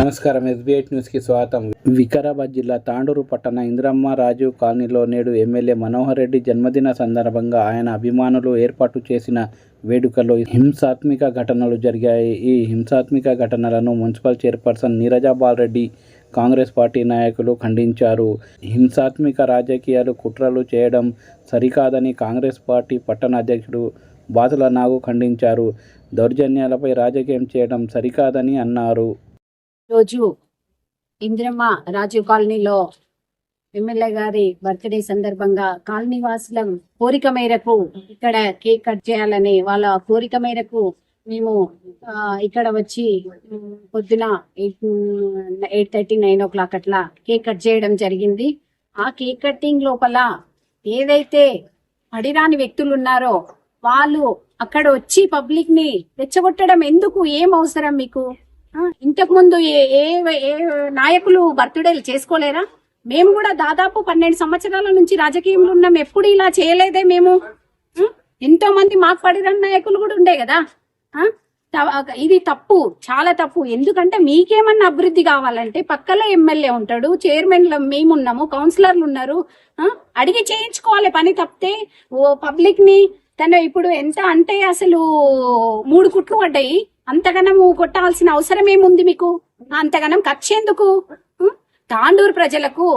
నమస్కారం. SB8 న్యూస్కి స్వాగతం. వికారాబాద్ జిల్లా తాండూరు పట్టణ ఇందిరమ్మ రాజీవ్ కాలనీలో నేడు ఎమ్మెల్యే మనోహర్ రెడ్డి జన్మదిన సందర్భంగా ఆయన అభిమానులు ఏర్పాటు చేసిన వేడుకలో హింసాత్మక ఘటనలు జరిగాయి. ఈ హింసాత్మక ఘటనలను municipal chairperson Neeraja Balareddy, Congress party నాయకులు ఖండించారు. హింసాత్మక రాజకీయాలు, కుట్రలు చేయడం సరికాదని కాంగ్రెస్ పార్టీ పట్టణ అధ్యక్షుడు బాతుల నాగు ఖండించారు. దౌర్జన్యాలపై రాజకీయం చేయడం సరికాదని అన్నారు. రోజు ఇందిరమ్మ రాజీవ్ కాలనీలో ఎమ్మెల్యే గారి బర్త్డే సందర్భంగా కాలనీ వాసుల కోరిక మేరకు ఇక్కడ కేక్ కట్ చేయాలని వాళ్ళ కోరిక మేరకు మేము ఇక్కడ వచ్చి పొద్దున 8:30, 9 o'clock అట్లా కేక్ కట్ చేయడం జరిగింది. ఆ కేక్ కట్టింగ్ లోపల ఏదైతే అడిరాని వ్యక్తులు ఉన్నారో వాళ్ళు అక్కడ వచ్చి పబ్లిక్ ని రెచ్చగొట్టడం ఎందుకు? ఏం అవసరం మీకు? ఇంతకు ముందు ఏ నాయకులు బర్త్డేలు చేసుకోలేరా? మేము కూడా దాదాపు 12 సంవత్సరాల నుంచి రాజకీయంలో ఉన్నాం. ఎప్పుడు ఇలా చేయలేదే మేము. ఎంతో మంది మాకు పడిన నాయకులు కూడా ఉండే కదా. ఇది తప్పు, చాలా తప్పు. ఎందుకంటే మీకేమన్నా అభివృద్ధి కావాలంటే పక్కలో ఎమ్మెల్యే ఉంటాడు, చైర్మన్లు మేమున్నాము, కౌన్సిలర్లు ఉన్నారు, అడిగి చేయించుకోవాలి పని. తప్పితే ఓ పబ్లిక్ ని ఇప్పుడు ఎంత అంటే అసలు 3 కుట్లు పడ్డాయి. అంతగనం కొట్టాల్సిన అవసరం ఏముంది మీకు? అంతగనం కచ్చేందుకు? తాండూరు ప్రజలకు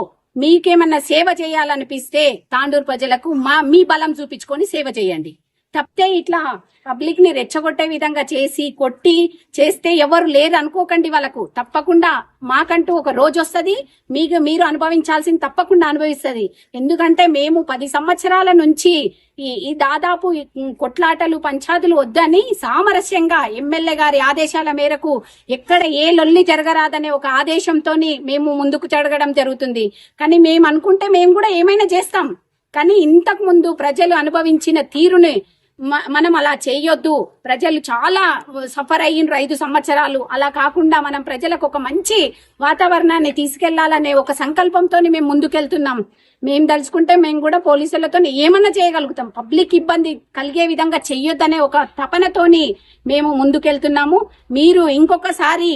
మీకేమన్నా సేవ చేయాలనిపిస్తే తాండూరు ప్రజలకు మీ బలం చూపించుకొని సేవ చేయండి. తప్పితే ఇట్లా పబ్లిక్ ని రెచ్చగొట్టే విధంగా చేసి కొట్టి చేస్తే ఎవరు లేరు అనుకోకండి. వాళ్ళకు తప్పకుండా మాకంటూ ఒక రోజు వస్తుంది, మీరు అనుభవించాల్సింది తప్పకుండా అనుభవిస్తుంది. ఎందుకంటే మేము 10 సంవత్సరాల నుంచి ఈ దాదాపు కొట్లాటలు, పంచాదులు వద్దని సామరస్యంగా ఎమ్మెల్యే గారి ఆదేశాల మేరకు ఎక్కడ ఏ లొల్లి జరగరాదనే ఒక ఆదేశంతో మేము ముందుకు జరగడం జరుగుతుంది. కానీ మేము అనుకుంటే మేము కూడా ఏమైనా చేస్తాం. కానీ ఇంతకు ముందు ప్రజలు అనుభవించిన తీరుని మనం అలా చేయొద్దు. ప్రజలు చాలా సఫర్ అయ్యిండ్రు 5 సంవత్సరాలు. అలా కాకుండా మనం ప్రజలకు ఒక మంచి వాతావరణాన్ని తీసుకెళ్లాలనే ఒక సంకల్పంతో మేము ముందుకెళ్తున్నాం. మేము తలుచుకుంటే మేము కూడా పోలీసులతో ఏమన్నా చేయగలుగుతాం. పబ్లిక్ ఇబ్బంది కలిగే విధంగా చెయ్యొద్దనే ఒక తపనతోని మేము ముందుకెళ్తున్నాము. మీరు ఇంకొకసారి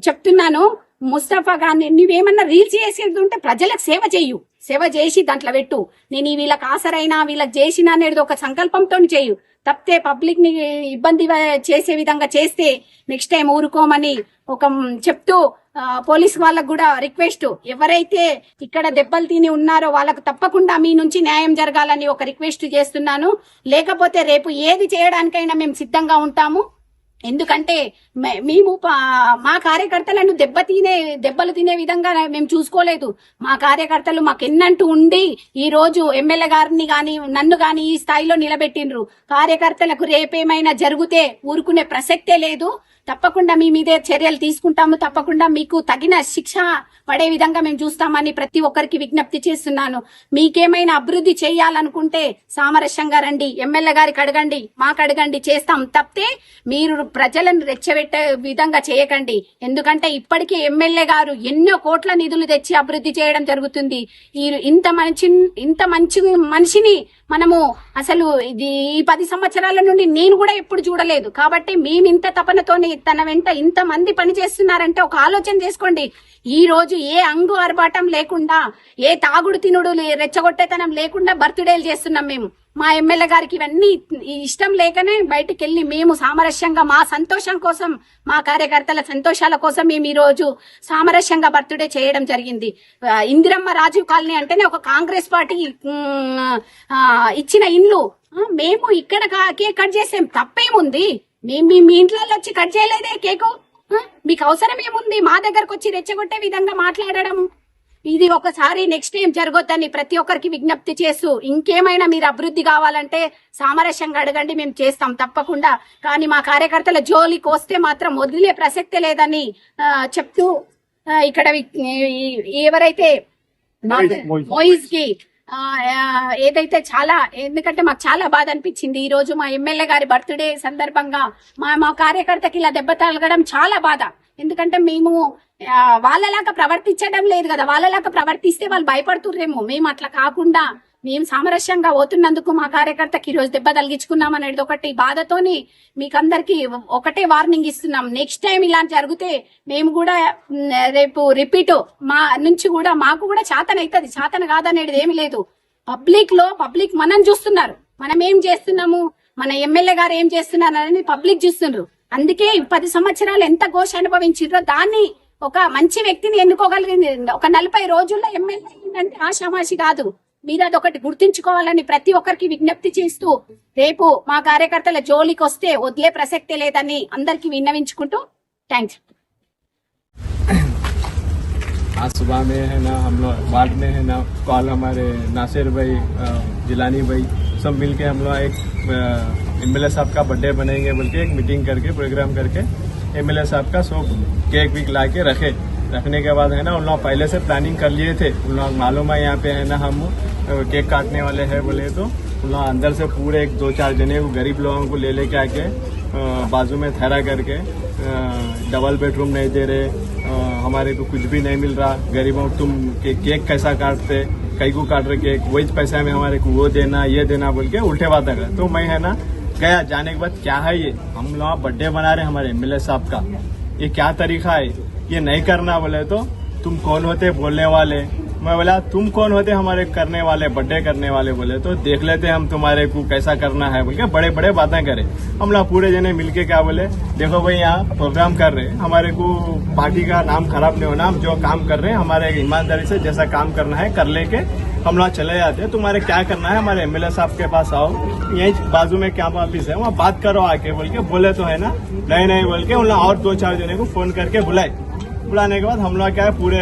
చెప్తున్నాను, ముస్తఫా గారిని నువ్వేమన్నా రీల్స్ చేసేది ఉంటే ప్రజలకు సేవ చేసి దాంట్లో పెట్టు. నేను వీళ్ళకి ఆసరైనా వీళ్ళకి చేసిన అనేది ఒక సంకల్పంతో చేయు. తప్పితే పబ్లిక్ ని ఇబ్బంది చేసే విధంగా చేస్తే నెక్స్ట్ టైం ఊరుకోమని ఒక చెప్తూ పోలీస్ వాళ్ళకు కూడా రిక్వెస్ట్, ఎవరైతే ఇక్కడ దెబ్బలు తిని ఉన్నారో వాళ్ళకు తప్పకుండా మీ నుంచి న్యాయం జరగాలని ఒక రిక్వెస్ట్ చేస్తున్నాను. లేకపోతే రేపు ఏది చేయడానికైనా మేము సిద్ధంగా ఉంటాము. ఎందుకంటే మేము మా కార్యకర్తలను దెబ్బలు తినే విధంగా మేము చూసుకోలేదు. మా కార్యకర్తలు మాకెన్నంటూ ఉండి ఈ రోజు ఎమ్మెల్యే గారిని గాని నన్ను గాని ఈ స్థాయిలో నిలబెట్టిండ్రు. కార్యకర్తలకు రేపేమైనా జరిగితే ఊరుకునే ప్రసక్తే లేదు. తప్పకుండా మీ మీదే చర్యలు తీసుకుంటాము. తప్పకుండా మీకు తగిన శిక్ష పడే విధంగా మేము చూస్తామని ప్రతి ఒక్కరికి విజ్ఞప్తి చేస్తున్నాను. మీకేమైనా అభివృద్ధి చేయాలనుకుంటే సామరస్యంగా రండి, ఎమ్మెల్యే గారికి అడగండి, మాకు అడగండి, చేస్తాం. తప్పితే మీరు ప్రజలను రెచ్చబెట్టే విధంగా చేయకండి. ఎందుకంటే ఇప్పటికే ఎమ్మెల్యే గారు ఎన్నో కోట్ల నిధులు తెచ్చి అభివృద్ధి చేయడం జరుగుతుంది. ఇంత మంచి మనిషిని మనము అసలు ఈ 10 సంవత్సరాల నుండి నేను కూడా ఎప్పుడు చూడలేదు. కాబట్టి మేము ఇంత తపనతోని తన వెంట ఇంత మంది పని చేస్తున్నారంటే ఒక ఆలోచన చేసుకోండి. ఈ రోజు ఏ అంగు ఆర్భాటం లేకుండా, ఏ తాగుడు తినుడు రెచ్చగొట్టేతనం లేకుండా బర్త్డేలు చేస్తున్నాం మేము. మా ఎమ్మెల్యే గారికి ఇవన్నీ ఇష్టం లేకనే బయటికి వెళ్ళి మేము సామరస్యంగా మా సంతోషం కోసం, మా కార్యకర్తల సంతోషాల కోసం మేము ఈ రోజు సామరస్యంగా బర్త్డే చేయడం జరిగింది. ఇందిరమ్మ రాజీవ్ కాలనీ అంటేనే ఒక కాంగ్రెస్ పార్టీ ఇచ్చిన ఇండ్లు. మేము ఇక్కడ కేక్ కట్ చేసాం, తప్పేముంది? మేము మీ ఇంట్లో వచ్చి కట్ చేయలేదే కేకు. మీకు అవసరం ఏముంది మా దగ్గరకు వచ్చి రెచ్చగొట్టే విధంగా మాట్లాడడం? ఇది ఒకసారి నెక్స్ట్ టైం జరగొద్దని ప్రతి ఒక్కరికి విజ్ఞప్తి చేస్తూ, ఇంకేమైనా మీరు అభివృద్ధి కావాలంటే సామరస్యంగా అడగండి, మేము చేస్తాం తప్పకుండా. కానీ మా కార్యకర్తల జోలికి వస్తే మాత్రం వదిలే ప్రసక్తే లేదని చెప్తూ, ఇక్కడ ఎవరైతే మోయిజ్ కి ఏదైతే ఎందుకంటే మాకు చాలా బాధ అనిపించింది. ఈ రోజు మా ఎమ్మెల్యే గారి బర్త్డే సందర్భంగా మా కార్యకర్తకి ఇలా దెబ్బ తగలగడం చాలా బాధ. ఎందుకంటే మేము వాళ్ళలాగా ప్రవర్తించడం లేదు కదా. వాళ్ళలాగా ప్రవర్తిస్తే వాళ్ళు భయపడుతుర్రేమో. మేము అట్లా కాకుండా మేము సామరస్యంగా పోతున్నందుకు మా కార్యకర్తకి ఈ రోజు దెబ్బ తగిలించుకున్నాం అనేది ఒకటి బాధతోని మీకందరికి ఒకటే వార్నింగ్ ఇస్తున్నాం. నెక్స్ట్ టైం ఇలా జరిగితే మేము కూడా రేపు రిపీట్ మా నుంచి కూడా మాకు కూడా చేతనైతుంది, చేతన కాదనేది ఏమి లేదు. పబ్లిక్ మనం చూస్తున్నారు, మనం ఏం చేస్తున్నాము, మన ఎమ్మెల్యే గారు ఏం చేస్తున్నారు అనేది పబ్లిక్ చూస్తున్నారు. అందుకే 10 సంవత్సరాలు ఎంత ఘోష అనుభవించారో దాన్ని ఒక మంచి వ్యక్తిని ఎన్నుకోగలిగింది. ఒక 40 రోజుల్లో ఎమ్మెల్యే అంటే ఆషామాషి కాదు. మీరు అదొకటి గుర్తించుకోవాలని ప్రతి ఒక్కరికి విజ్ఞప్తి చేస్తూ రేపు మా కార్యకర్తల జోలికి వస్తే వదిలే ప్రసక్తే లేదని అందరికి విన్నవించుకుంటూ థ్యాంక్స్. आज सुबह में है ना हम लोग वार्ड में है ना कॉल हमारे नासिर भाई जिलानी भाई सब मिल के हम लोग एक एमएलए साहब का बर्थडे बनाएंगे बोल के एक मीटिंग करके प्रोग्राम करके एमएलए साहब का सब केक विक ला के रखने के बाद है ना उन लोग पहले से प्लानिंग कर लिए थे. उन लोग मालूम है यहाँ पे है ना हम केक काटने वाले हैं बोले तो उन लोग अंदर से पूरे 2-4 जने को गरीब लोगों को ले लेके आके बाजू में ठहरा करके डबल बेडरूम नहीं दे रहे, हमारे को कुछ भी नहीं मिल रहा, गरीबों को तुम केक कैसा काटते, कई को काट रहे केक, वही पैसा में हमारे को वो देना ये देना बोल के उल्टे बातें कर. तो मैं है ना गया, जाने के बाद क्या है ये, हम लोग बर्थडे बना रहे हमारे एमएलए साहब का, ये क्या तरीका है, ये नहीं करना. बोले तो तुम कौन होते बोलने वाले. मैं बोला तुम कौन होते हमारे करने वाले, बर्थडे करने वाले. बोले तो देख लेते हम तुम्हारे को कैसा करना है बोल के बड़े बड़े बातें करे. हम लोग पूरे जने मिलके क्या बोले, देखो भाई यहाँ प्रोग्राम कर रहे, हमारे को पार्टी का नाम खराब नहीं होना, हम जो काम कर रहे हैं हमारे ईमानदारी से जैसा काम करना है कर लेके हम लोग चले जाते हैं. तुम्हारे क्या करना है हमारे एमएलए साहब के पास आओ, यही बाजू में क्या ऑफिस है वहाँ बात करो आके बोल के बोले तो है ना नहीं बोल के उन लोग और 2-4 जने को फोन करके बुलाने के बाद हम लोग क्या है पूरे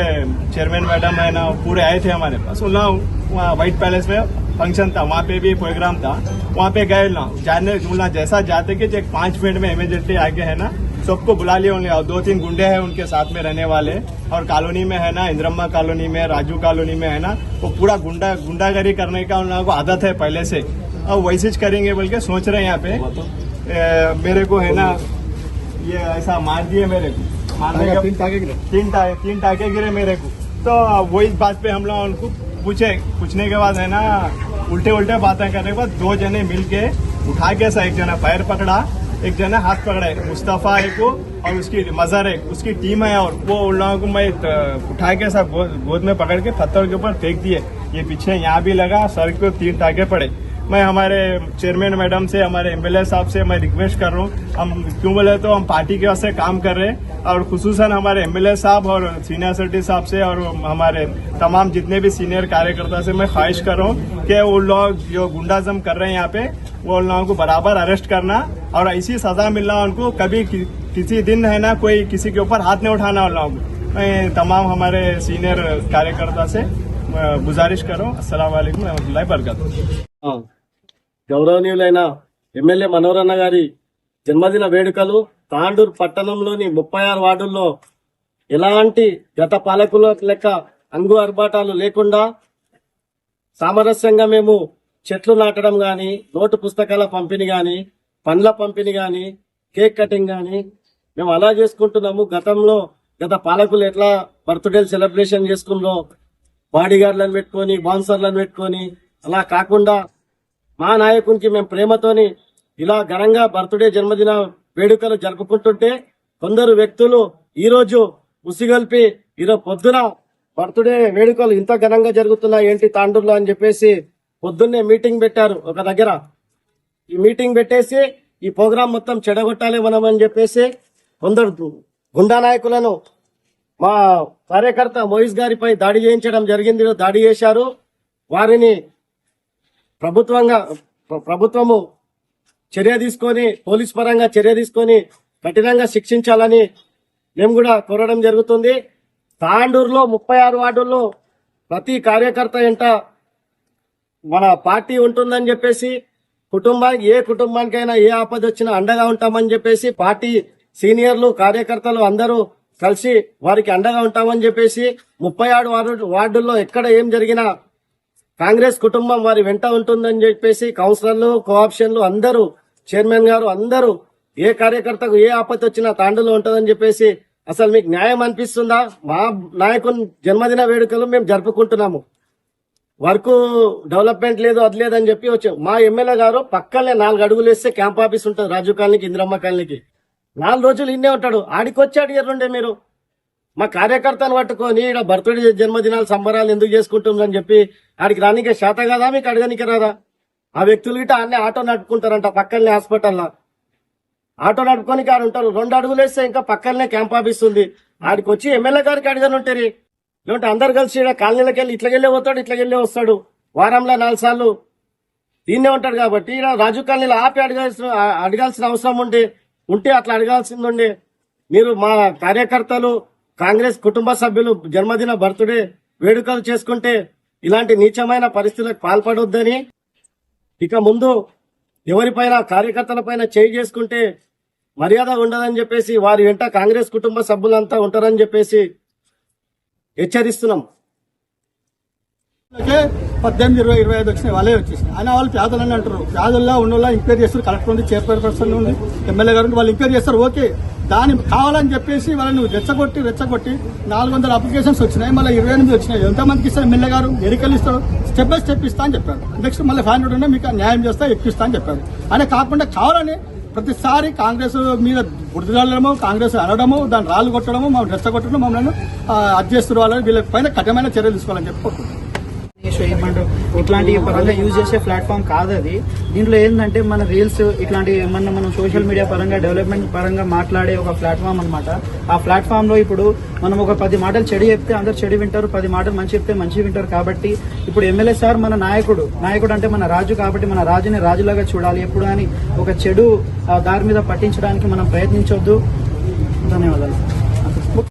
चेयरमैन मैडम है ना पूरे आए थे हमारे पास. उन लोग वहाँ व्हाइट पैलेस में फंक्शन था, वहाँ पे भी प्रोग्राम था, वहाँ पे गए ना जाने उन जैसा जाते कि 5 मिनट में इमीडिएटली आके है ना सबको बुला लिया उन्हें. और 2-3 गुंडे हैं उनके साथ में रहने वाले, और कॉलोनी में है ना इंद्रम्मा कॉलोनी में राजू कॉलोनी में है ना वो पूरा गुंडागरी करने का उन लोगों को आदत है पहले से, और वैसे करेंगे बोल के सोच रहे हैं यहाँ पे. मेरे को है ना ये ऐसा मार दिए, मेरे को मारने का 3 टाके गिरे मेरे को. तो वही बात पे हम लोग उनको पूछने के बाद है ना उल्टे बातें करने के बाद 2 जने मिल के उठा के एक जना पैर पकड़ा, एक जना हाथ पकड़ा है, मुस्तफा एक को और उसकी मजहर एक उसकी टीम है, और वो उन लोगों को मैं उठा के सब गोद में पकड़ के पत्थर के ऊपर फेंक दिए. ये पीछे यहाँ भी लगा, सर को 3 टाके पड़े. मैं हमारे चेयरमैन मैडम से हमारे एमएलए साहब से मैं रिक्वेस्ट कर रहा हूँ, हम क्यों बोले तो हम पार्टी के वास्ते काम कर रहे हैं, और खुसूसन हमारे एमएलए साहब और सीनियर सेक्रेटरी साहब से और हमारे तमाम जितने भी सीनियर कार्यकर्ता से मैं ख्वाहिश कर रहा हूँ कि वो लोग जो गुंडाजम कर रहे हैं यहाँ पे वो उन लोगों को बराबर अरेस्ट करना और ऐसी सजा मिलना उनको, कभी किसी दिन है ना कोई किसी के ऊपर हाथ नहीं उठाना उन लोगों को. मैं तमाम हमारे सीनियर कार्यकर्ता से गुजारिश कर रहा हूँ. अस्सलाम वालेकुम रहमतुल्लाहि बरकातहू. గౌరవనీయులైన ఎమ్మెల్యే మనోహరన్న గారి జన్మదిన వేడుకలు తాండూరు పట్టణంలోని 36 వార్డుల్లో ఎలాంటి గత పాలకుల లెక్క అంగు అర్బాటాలు లేకుండా సామరస్యంగా మేము చెట్లు నాటడం గాని, నోటు పుస్తకాల పంపిణీ గాని, పండ్ల పంపిణీ గాని, కేక్ కటింగ్ గాని మేము అలా చేసుకుంటున్నాము. గతంలో గత పాలకులు ఎట్లా బర్త్డేలు సెలబ్రేషన్ చేసుకున్నారో బాడీ గార్డ్లను పెట్టుకొని బాన్సర్లను పెట్టుకొని అలా కాకుండా మా నాయకునికి మేము ప్రేమతోని ఇలా ఘనంగా బర్త్డే జన్మదిన వేడుకలు జరుపుకుంటుంటే కొందరు వ్యక్తులు ఈరోజు ఉసిగల్పి ఈరోజు పొద్దున బర్త్డే వేడుకలు ఇంత ఘనంగా జరుగుతున్నాయి ఏంటి తాండూరులో అని చెప్పేసి పొద్దున్నే మీటింగ్ పెట్టారు ఒక దగ్గర. ఈ మీటింగ్ పెట్టేసి ఈ ప్రోగ్రాం మొత్తం చెడగొట్టాలి మనం అని చెప్పేసి కొందరు గుండా నాయకులను మా కార్యకర్త మోయిస్ గారిపై దాడి చేయించడం జరిగింది. దాడి చేశారు. వారిని ప్రభుత్వము చర్య తీసుకొని పోలీస్ పరంగా చర్య తీసుకొని కఠినంగా శిక్షించాలని మేము కూడా కోరడం జరుగుతుంది. తాండూరులో 36 వార్డుల్లో ప్రతి కార్యకర్త ఎంట మన పార్టీ ఉంటుందని చెప్పేసి ఏ కుటుంబానికైనా ఏ ఆపద వచ్చినా అండగా ఉంటామని చెప్పేసి పార్టీ సీనియర్లు కార్యకర్తలు అందరూ కలిసి వారికి అండగా ఉంటామని చెప్పేసి 36 వార్డుల్లో ఎక్కడ ఏం జరిగినా కాంగ్రెస్ కుటుంబం వారి వెంట ఉంటుందని చెప్పేసి కౌన్సిలర్లు కోఆప్షన్లు అందరూ చైర్మన్ గారు అందరూ ఏ కార్యకర్తకు ఏ ఆపత్తి వచ్చినా తాండూరులో ఉంటుందని చెప్పేసి అసలు మీకు న్యాయం అనిపిస్తుందా? మా నాయకుని జన్మదిన వేడుకలు మేము జరుపుకుంటున్నాము. వర్క్ డెవలప్మెంట్ లేదు అది లేదని చెప్పి వచ్చాం. మా ఎమ్మెల్యే గారు పక్కనే 4 అడుగులు వేస్తే క్యాంప్ ఆఫీస్ ఉంటుంది రాజీవ్ కాలనీకి, ఇందిరమ్మ కాలనీకి. 4 రోజులు ఇన్నే ఉంటాడు. ఆడికొచ్చి అడిగారుండే మీరు మా కార్యకర్తను పట్టుకొని ఇక్కడ బర్త్డే జన్మదినాలు సంబరాలు ఎందుకు చేసుకుంటుందని చెప్పి ఆడికి రానికే శాత కదా, మీకు అడగనికే రాదా? ఆ వ్యక్తులు గిట్ట అన్నీ ఆటో నడుపుకుంటారంట పక్కనే హాస్పిటల్లో. ఆటో నడుపుకొని కారు ఉంటారు. 2 అడుగులు వేస్తే ఇంకా పక్కనే క్యాంప్ ఆఫీస్ ఉంది. ఆడికి వచ్చి ఎమ్మెల్యే గారికి అడగని ఉంటారు. లేదంటే అందరు కలిసి ఇక్కడ కాలనీలకు వెళ్ళి ఇట్లకెళ్ళే పోతాడు, ఇట్లకెళ్ళే వస్తాడు. వారంలో 4 సార్లు దీన్నే ఉంటాడు. కాబట్టి ఇక్కడ రాజు కాలనీలో ఆపి అడగాల్సిన అవసరం ఉంటే అట్లా అడగాల్సింది ఉండే. మీరు మా కార్యకర్తలు కాంగ్రెస్ కుటుంబ సభ్యులు జన్మదిన బర్త్డే వేడుకలు చేసుకుంటే ఇలాంటి నీచమైన పరిస్థితులకు పాల్పడొద్దని, ఇక ముందు ఎవరిపైన కార్యకర్తల పైన చేయి చేసుకుంటే మర్యాద ఉండదని చెప్పేసి వారి వెంట కాంగ్రెస్ కుటుంబ సభ్యులంతా ఉంటారని చెప్పేసి హెచ్చరిస్తున్నాం. 18, 20, 25 వచ్చినాయి, వాళ్ళే వచ్చేసినాయి. అయినా వాళ్ళు పేదలని అంటారు. పేదల్లో ఉన్న ఎంక్వైరీ చేస్తారు. కలెక్టర్ ఉంది, చైర్పర్సన్ ఉంది, ఎమ్మెల్యే గారు వాళ్ళు ఎంక్వైరీ చేస్తారు. ఓకే, దాని కావాలని చెప్పేసి వాళ్ళని రెచ్చగొట్టి 400 అప్లికేషన్స్ వచ్చినాయి, మళ్ళీ 28 వచ్చినాయి. ఎంతమందికి ఇస్తారు ఎమ్మెల్యే గారు? ఎన్నికలు ఇస్తాడు, స్టెప్ బై స్టెప్ ఇస్తా అని చెప్పారు. నెక్స్ట్ మళ్ళీ 500 ఉన్నా మీకు న్యాయం చేస్తా, ఎక్కిస్తా అని చెప్పారు. ఆయన కాకుండా కావాలని ప్రతిసారి కాంగ్రెస్ మీద బుడిదలడము, కాంగ్రెస్ అనడము, దాన్ని రాళ్ళు కొట్టడము, మమ్మల్ని రెచ్చగొట్టడం, మమ్మల్ని అడ్జస్ట్ వాళ్ళని వీళ్ళ పైన కఠినమైన చర్యలు తీసుకోవాలని చెప్పి కోరుకుంటున్నాం. ఇట్లాంటి పరంగా యూజ్ చేసే ప్లాట్ఫామ్ కాదు అది. దీంట్లో ఏంటంటే మన రీల్స్ ఇట్లాంటి ఏమన్నా మనం సోషల్ మీడియా పరంగా డెవలప్మెంట్ పరంగా మాట్లాడే ఒక ప్లాట్ఫామ్ అనమాట. ఆ ప్లాట్ఫామ్ లో ఇప్పుడు మనం ఒక 10 మాటలు చెడు చెప్తే అందరు చెడు వింటారు, 10 మాటలు మంచి చెప్తే మంచి వింటారు. కాబట్టి ఇప్పుడు ఎమ్మెల్యే సార్ మన నాయకుడు అంటే మన రాజు. కాబట్టి మన రాజుని రాజులాగా చూడాలి ఎప్పుడు అని ఒక చెడు దారి మీద పట్టించడానికి మనం ప్రయత్నించొద్దు. ధన్యవాదాలు.